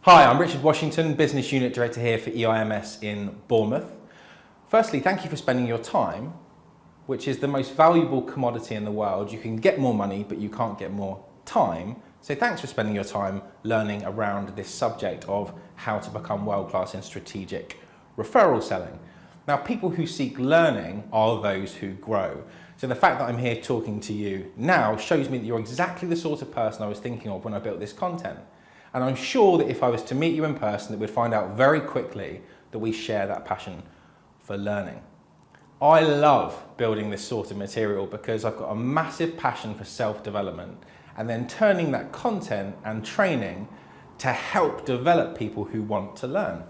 Hi, I'm Richard Washington, Business Unit Director here for EIMS in Bournemouth. Firstly, thank you for spending your time, which is the most valuable commodity in the world. You can get more money, but you can't get more time. So thanks for spending your time learning around this subject of how to become world-class in strategic referral selling. Now, people who seek learning are those who grow. So the fact that I'm here talking to you now shows me that you're exactly the sort of person I was thinking of when I built this content. And I'm sure that if I was to meet you in person, that we'd find out very quickly that we share that passion for learning. I love building this sort of material because I've got a massive passion for self-development and then turning that content and training to help develop people who want to learn.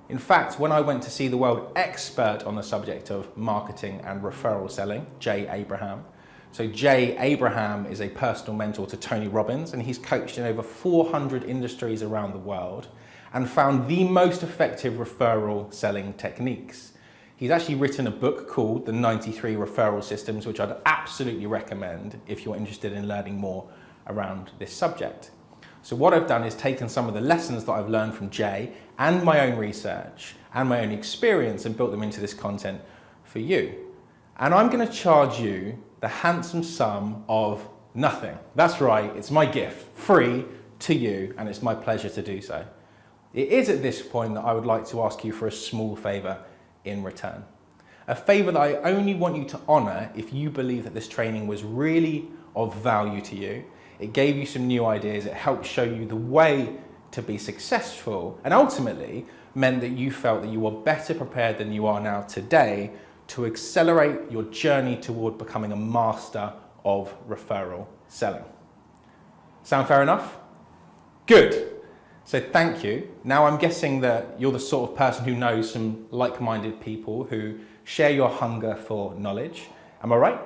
In fact, when I went to see the world expert on the subject of marketing and referral selling, Jay Abraham. So Jay Abraham is a personal mentor to Tony Robbins, and he's coached in over 400 industries around the world and found the most effective referral selling techniques. He's actually written a book called The 93 Referral Systems, which I'd absolutely recommend if you're interested in learning more around this subject. So what I've done is taken some of the lessons that I've learned from Jay and my own research and my own experience and built them into this content for you. And I'm going to charge you the handsome sum of nothing. That's right, it's my gift, free to you, and it's my pleasure to do so. It is at this point that I would like to ask you for a small favour in return. A favour that I only want you to honour if you believe that this training was really of value to you. It gave you some new ideas, it helped show you the way to be successful, and ultimately meant that you felt that you were better prepared than you are now today to accelerate your journey toward becoming a master of referral selling. Sound fair enough? Good. So thank you. Now I'm guessing that you're the sort of person who knows some like-minded people who share your hunger for knowledge. Am I right?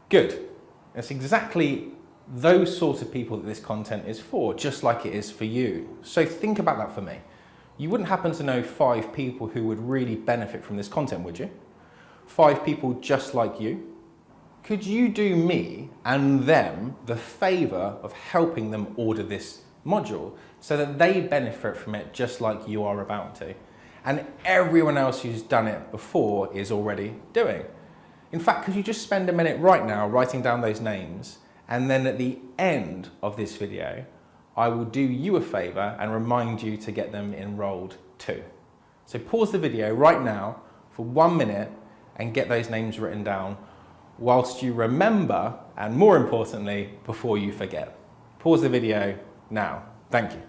Good. It's exactly those sorts of people that this content is for, just like it is for you. So think about that for me. You wouldn't happen to know 5 people who would really benefit from this content, would you? 5 people just like you? Could you do me and them the favour of helping them order this module so that they benefit from it just like you are about to? And everyone else who's done it before is already doing. In fact, could you just spend a minute right now writing down those names, and then at the end of this video, I will do you a favour and remind you to get them enrolled too. So pause the video right now for 1 minute and get those names written down whilst you remember, and more importantly, before you forget. Pause the video now. Thank you.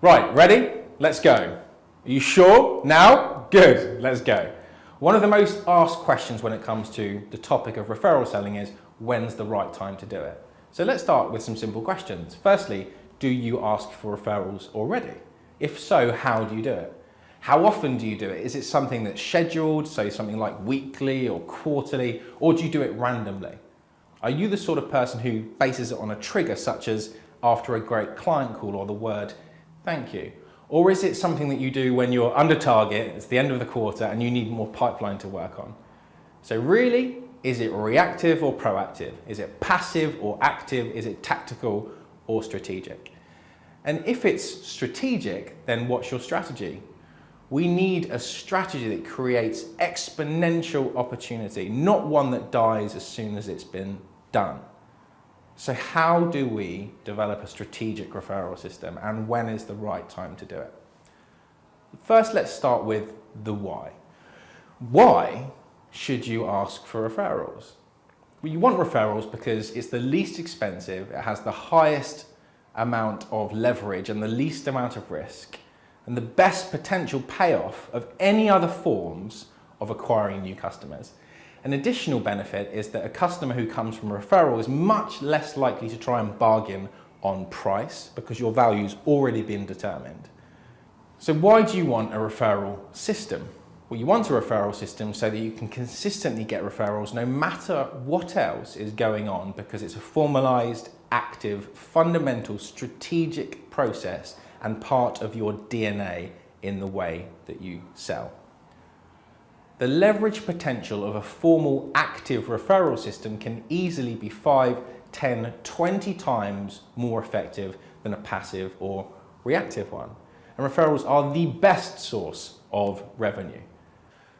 Right, ready? Let's go. Are you sure? Now? Good, let's go. One of the most asked questions when it comes to the topic of referral selling is, when's the right time to do it? So let's start with some simple questions. Firstly, do you ask for referrals already? If so, how do you do it? How often do you do it? Is it something that's scheduled, so something like weekly or quarterly, or do you do it randomly? Are you the sort of person who bases it on a trigger, such as after a great client call or the word thank you? Or is it something that you do when you're under target, it's the end of the quarter, and you need more pipeline to work on? So really, is it reactive or proactive? Is it passive or active? Is it tactical or strategic? And if it's strategic, then what's your strategy? We need a strategy that creates exponential opportunity, not one that dies as soon as it's been done. So how do we develop a strategic referral system, and when is the right time to do it? First, let's start with the why. Why should you ask for referrals? Well, you want referrals because it's the least expensive, it has the highest amount of leverage and the least amount of risk, and the best potential payoff of any other forms of acquiring new customers. An additional benefit is that a customer who comes from a referral is much less likely to try and bargain on price because your value's already been determined. So why do you want a referral system? Well, you want a referral system so that you can consistently get referrals no matter what else is going on, because it's a formalized, active, fundamental, strategic process and part of your DNA in the way that you sell. The leverage potential of a formal active referral system can easily be 5 10, 20 times more effective than a passive or reactive one. And referrals are the best source of revenue.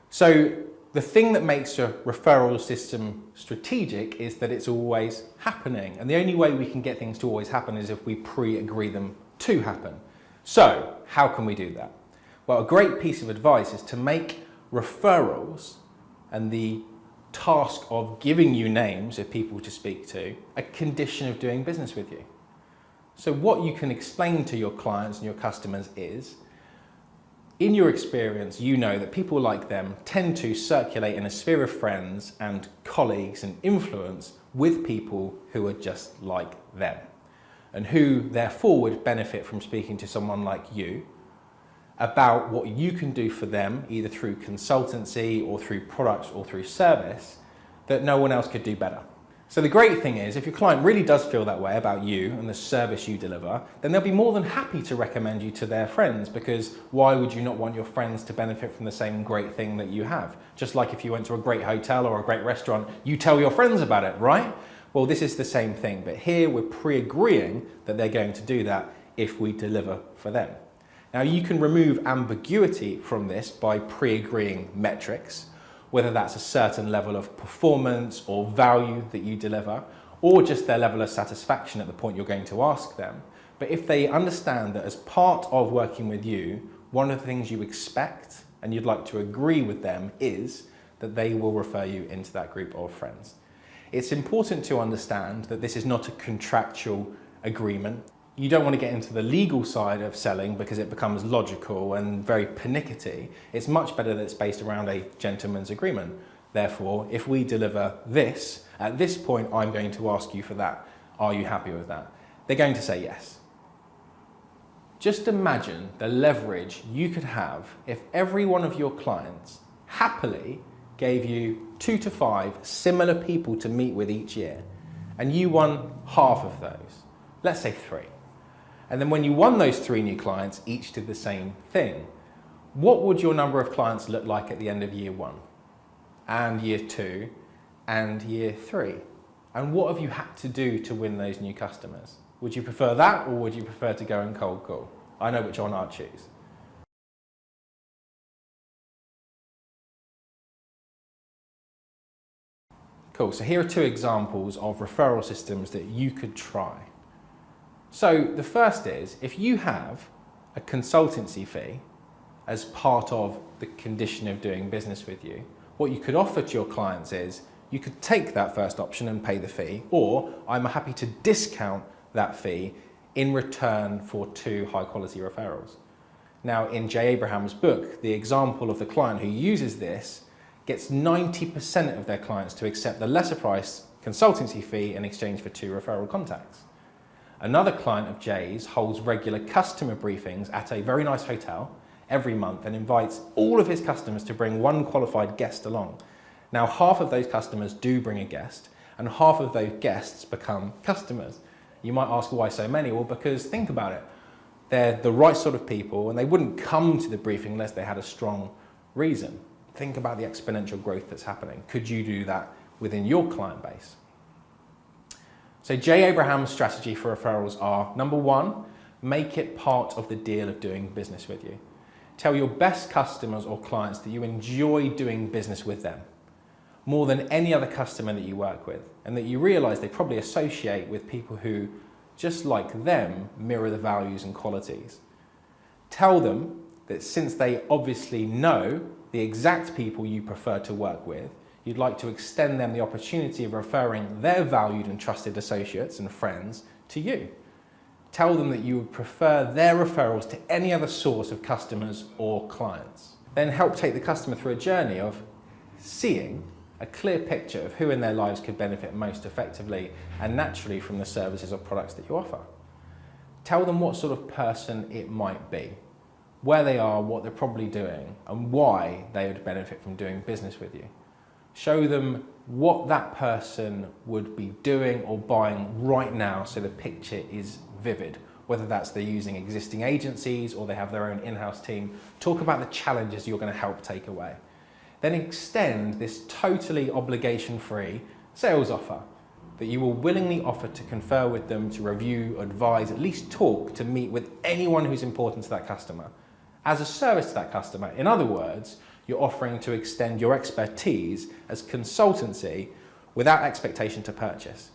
So the thing that makes a referral system strategic is that it's always happening. And the only way we can get things to always happen is if we pre-agree them to happen. So how can we do that? Well, a great piece of advice is to make referrals and the task of giving you names of people to speak to a condition of doing business with you. So what you can explain to your clients and your customers is, in your experience, you know that people like them tend to circulate in a sphere of friends and colleagues and influence with people who are just like them, and who therefore would benefit from speaking to someone like you about what you can do for them, either through consultancy or through products or through service, that no one else could do better. So the great thing is, if your client really does feel that way about you and the service you deliver, then they'll be more than happy to recommend you to their friends, because why would you not want your friends to benefit from the same great thing that you have? Just like if you went to a great hotel or a great restaurant, you tell your friends about it, right? Well, this is the same thing, but here we're pre-agreeing that they're going to do that if we deliver for them. Now, you can remove ambiguity from this by pre-agreeing metrics, whether that's a certain level of performance or value that you deliver, or just their level of satisfaction at the point you're going to ask them. But if they understand that as part of working with you, one of the things you expect and you'd like to agree with them is that they will refer you into that group of friends. It's important to understand that this is not a contractual agreement. You don't want to get into the legal side of selling because it becomes logical and very pernickety. It's much better that it's based around a gentleman's agreement. Therefore, if we deliver this, at this point, I'm going to ask you for that. Are you happy with that? They're going to say yes. Just imagine the leverage you could have if every one of your clients happily gave you 2 to 5 similar people to meet with each year, and you won half of those. Let's say 3. And then when you won those 3 new clients, each did the same thing. What would your number of clients look like at the end of year 1 and year 2 and year 3? And what have you had to do to win those new customers? Would you prefer that, or would you prefer to go and cold call? I know which one I'd choose. Cool, so here are 2 examples of referral systems that you could try. So the first is, if you have a consultancy fee as part of the condition of doing business with you, what you could offer to your clients is, you could take that first option and pay the fee, or I'm happy to discount that fee in return for 2 high quality referrals. Now, in Jay Abraham's book, the example of the client who uses this gets 90% of their clients to accept the lesser price consultancy fee in exchange for 2 referral contacts. Another client of Jay's holds regular customer briefings at a very nice hotel every month and invites all of his customers to bring 1 qualified guest along. Now, half of those customers do bring a guest, and half of those guests become customers. You might ask, why so many? Well, because think about it. They're the right sort of people, and they wouldn't come to the briefing unless they had a strong reason. Think about the exponential growth that's happening. Could you do that within your client base? So Jay Abraham's strategy for referrals are, number 1, make it part of the deal of doing business with you. Tell your best customers or clients that you enjoy doing business with them more than any other customer that you work with, and that you realize they probably associate with people who, just like them, mirror the values and qualities. Tell them that since they obviously know the exact people you prefer to work with, you'd like to extend them the opportunity of referring their valued and trusted associates and friends to you. Tell them that you would prefer their referrals to any other source of customers or clients. Then help take the customer through a journey of seeing a clear picture of who in their lives could benefit most effectively and naturally from the services or products that you offer. Tell them what sort of person it might be, where they are, what they're probably doing, and why they would benefit from doing business with you. Show them what that person would be doing or buying right now so the picture is vivid, whether that's they're using existing agencies or they have their own in-house team. Talk about the challenges you're going to help take away. Then extend this totally obligation-free sales offer. that you will willingly offer to confer with them, to review, advise, at least talk, to meet with anyone who's important to that customer as a service to that customer. In other words, you're offering to extend your expertise as consultancy without expectation to purchase.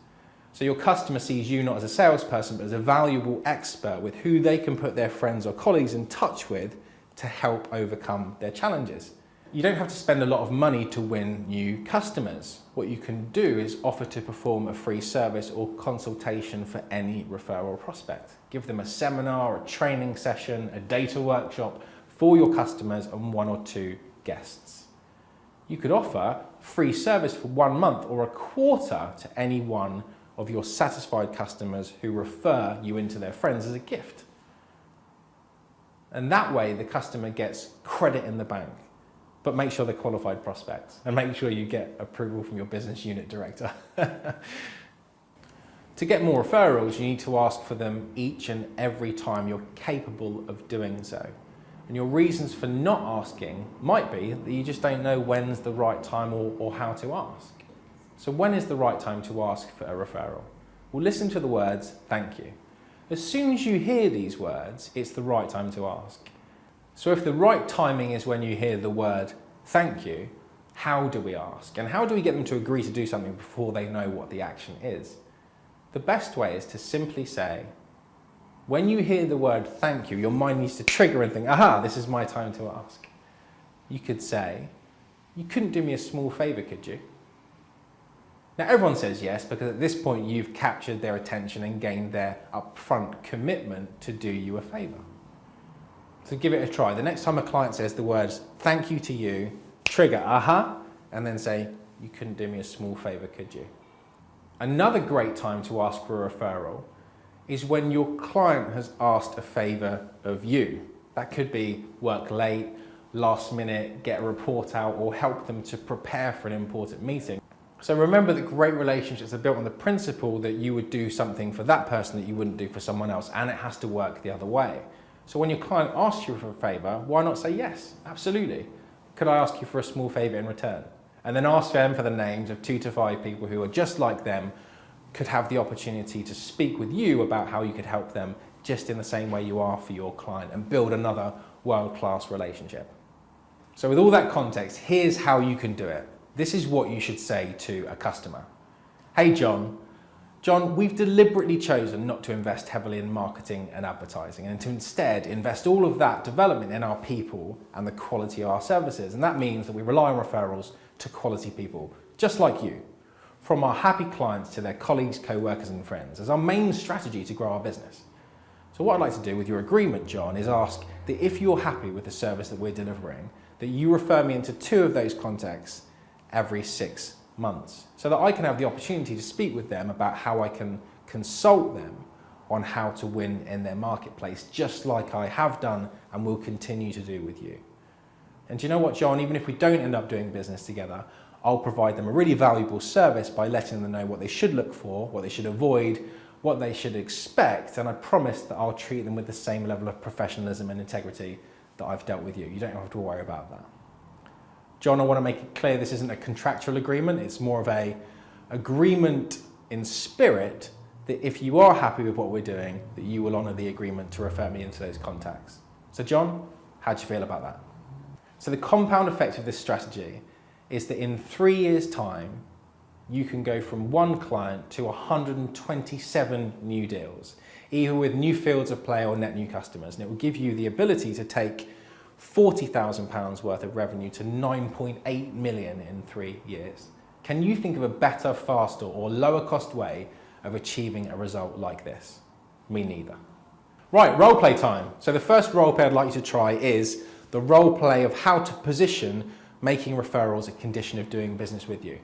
So your customer sees you not as a salesperson, but as a valuable expert with who they can put their friends or colleagues in touch with to help overcome their challenges. You don't have to spend a lot of money to win new customers. What you can do is offer to perform a free service or consultation for any referral prospect. Give them a seminar, a training session, a data workshop for your customers and 1 or 2 guests. You could offer free service for 1 month or a quarter to any one of your satisfied customers who refer you into their friends as a gift. And that way the customer gets credit in the bank, but make sure they're qualified prospects and make sure you get approval from your business unit director. To get more referrals, you need to ask for them each and every time you're capable of doing so. And your reasons for not asking might be that you just don't know when's the right time or how to ask. So when is the right time to ask for a referral? Well, listen to the words, thank you. As soon as you hear these words, it's the right time to ask. So if the right timing is when you hear the word, thank you, how do we ask? And how do we get them to agree to do something before they know what the action is? The best way is to simply say, when you hear the word thank you, your mind needs to trigger and think, aha, this is my time to ask. You could say, you couldn't do me a small favor, could you? Now everyone says yes, because at this point you've captured their attention and gained their upfront commitment to do you a favor. So give it a try. The next time a client says the words, thank you to you, trigger, aha, and then say, you couldn't do me a small favor, could you? Another great time to ask for a referral is when your client has asked a favor of you. That could be work late, last minute, get a report out, or help them to prepare for an important meeting. So remember that great relationships are built on the principle that you would do something for that person that you wouldn't do for someone else, and it has to work the other way. So when your client asks you for a favor, why not say yes, absolutely. Could I ask you for a small favor in return? And then ask them for the names of 2 to 5 people who are just like them, could have the opportunity to speak with you about how you could help them just in the same way you are for your client and build another world-class relationship. So with all that context, here's how you can do it. This is what you should say to a customer. Hey John, we've deliberately chosen not to invest heavily in marketing and advertising and to instead invest all of that development in our people and the quality of our services. And that means that we rely on referrals to quality people, just like you, from our happy clients to their colleagues, co-workers and friends, as our main strategy to grow our business. So what I'd like to do with your agreement, John, is ask that if you're happy with the service that we're delivering, that you refer me into 2 of those contacts every 6 months, so that I can have the opportunity to speak with them about how I can consult them on how to win in their marketplace, just like I have done and will continue to do with you. And do you know what, John, even if we don't end up doing business together, I'll provide them a really valuable service by letting them know what they should look for, what they should avoid, what they should expect, and I promise that I'll treat them with the same level of professionalism and integrity that I've dealt with you. You don't have to worry about that. John, I want to make it clear this isn't a contractual agreement, it's more of an agreement in spirit that if you are happy with what we're doing, that you will honour the agreement to refer me into those contacts. So John, how do you feel about that? So the compound effect of this strategy is that in 3 years' time, you can go from 1 client to 127 new deals, either with new fields of play or net new customers. And it will give you the ability to take £40,000 worth of revenue to 9.8 million in 3 years. Can you think of a better, faster or lower cost way of achieving a result like this? Me neither. Right, role play time. So the first role play I'd like you to try is the role play of how to position making referrals a condition of doing business with you.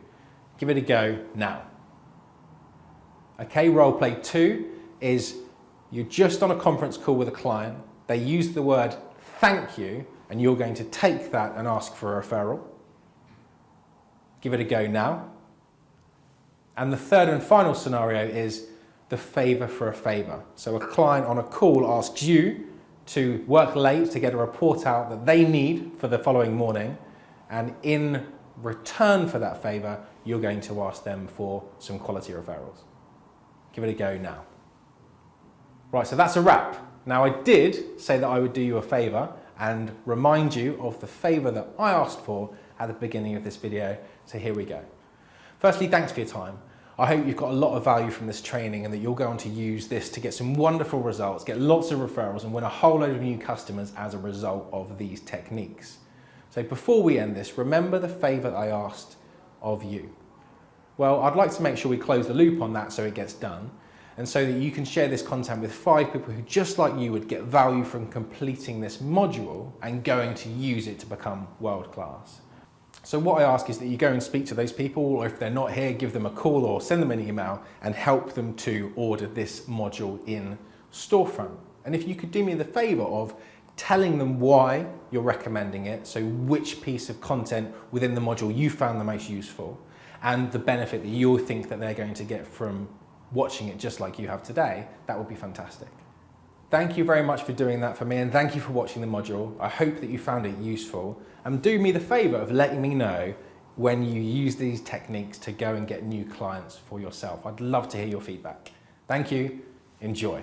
Give it a go now. Okay, role play 2 is you're just on a conference call with a client. They use the word thank you, and you're going to take that and ask for a referral. Give it a go now. And the third and final scenario is the favor for a favor. So a client on a call asks you to work late to get a report out that they need for the following morning, and in return for that favor, you're going to ask them for some quality referrals. Give it a go now. Right, so that's a wrap. Now, I did say that I would do you a favour and remind you of the favour that I asked for at the beginning of this video, so here we go. Firstly, thanks for your time. I hope you've got a lot of value from this training and that you're going to use this to get some wonderful results, get lots of referrals and win a whole load of new customers as a result of these techniques. So before we end this, remember the favour that I asked of you. Well, I'd like to make sure we close the loop on that so it gets done, and so that you can share this content with 5 people who, just like you, would get value from completing this module and going to use it to become world class. So what I ask is that you go and speak to those people, or if they're not here, give them a call or send them an email and help them to order this module in Storefront. And if you could do me the favour of telling them why you're recommending it, so which piece of content within the module you found the most useful, and the benefit that you think that they're going to get from watching it just like you have today, that would be fantastic. Thank you very much for doing that for me, and thank you for watching the module. I hope that you found it useful, and do me the favour of letting me know when you use these techniques to go and get new clients for yourself. I'd love to hear your feedback. Thank you, enjoy.